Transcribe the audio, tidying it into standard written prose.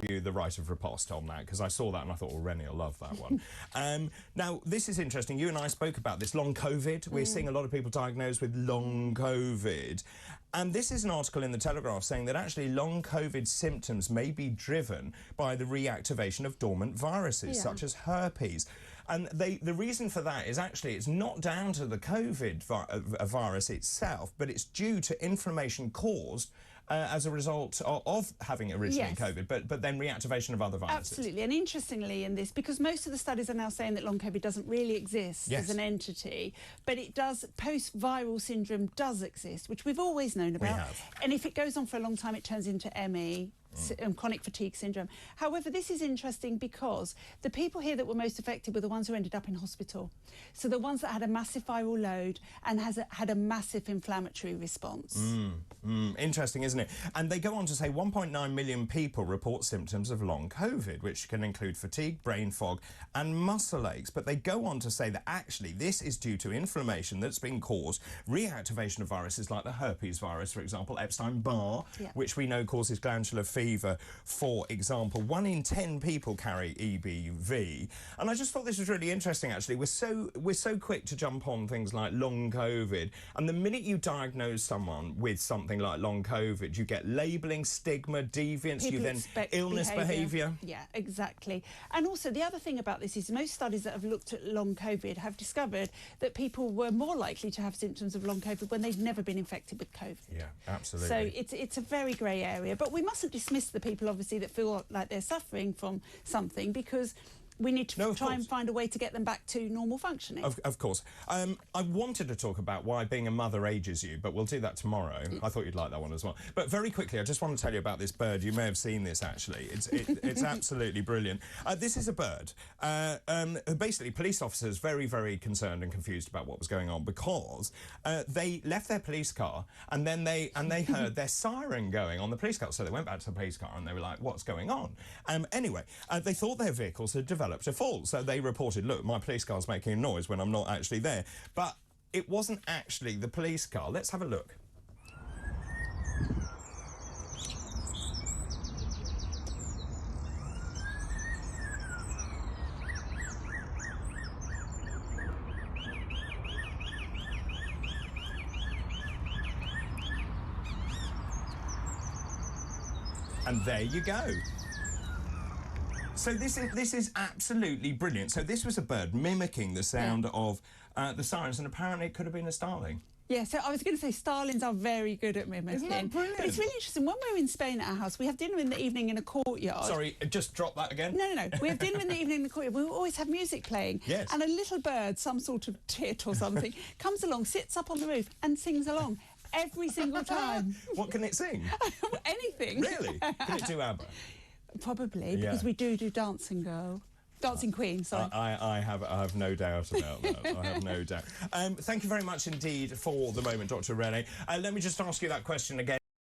you the right of riposte on that, because I saw that and I thought, well, Renée will love that one. Now, this is interesting. You and I spoke about this, long COVID. We're seeing a lot of people diagnosed with long COVID. And this is an article in the Telegraph saying that actually long COVID symptoms may be driven by the reactivation of dormant viruses, such as herpes. And the reason for that is actually it's not down to the COVID virus itself, but it's due to inflammation caused as a result of having originally COVID, but then reactivation of other viruses. Absolutely, and interestingly in this, because most of the studies are now saying that long COVID doesn't really exist as an entity, but it does, post-viral syndrome does exist, which we've always known about. And if it goes on for a long time, it turns into ME. Chronic fatigue syndrome. However, this is interesting because the people here that were most affected were the ones who ended up in hospital. So the ones that had a massive viral load and had a massive inflammatory response. Interesting, isn't it? And they go on to say 1.9 million people report symptoms of long COVID, which can include fatigue, brain fog and muscle aches. But they go on to say that actually this is due to inflammation that's been caused, reactivation of viruses like the herpes virus, for example, Epstein-Barr, which we know causes glandular fever, for example. 1 in 10 people carry EBV. And I just thought this was really interesting, actually. We're so quick to jump on things like long COVID, and the minute you diagnose someone with something like long COVID, you get labelling, stigma, deviance, People you then illness behaviour. Yeah, exactly. And also the other thing about this is most studies that have looked at long COVID have discovered that people were more likely to have symptoms of long COVID when they've never been infected with COVID. Yeah, absolutely. So it's a very grey area, but we mustn't dismiss the people obviously that feel like they're suffering from something, because we need to try and find a way to get them back to normal functioning. Of course. I wanted to talk about why being a mother ages you, but we'll do that tomorrow. I thought you'd like that one as well. But very quickly, I just want to tell you about this bird. You may have seen this, actually. It's absolutely brilliant. This is a bird. Basically, police officers very, very concerned and confused about what was going on, because they left their police car and then they heard their siren going on the police car. So they went back to the police car and they were like, what's going on? Anyway, they thought their vehicles had developed a fault, so they reported, look, my police car's making a noise when I'm not actually there. But it wasn't actually the police car. Let's have a look. And there you go. So this is absolutely brilliant. So this was a bird mimicking the sound of the sirens, and apparently it could have been a starling. Yeah, so I was going to say starlings are very good at mimicking. Isn't that brilliant? But it's really interesting. When we were in Spain at our house, we have dinner in the evening in a courtyard. Sorry, just drop that again. No. We have dinner in the evening in the courtyard. We always have music playing. Yes. And a little bird, some sort of tit or something, comes along, sits up on the roof and sings along every single time. What can it sing? Anything. Really? Can it do ABBA? Probably, because we do Dancing Girl. Dancing Queen, sorry. I have no doubt about that. I have no doubt. Thank you very much indeed for the moment, Dr. Renée. Let me just ask you that question again.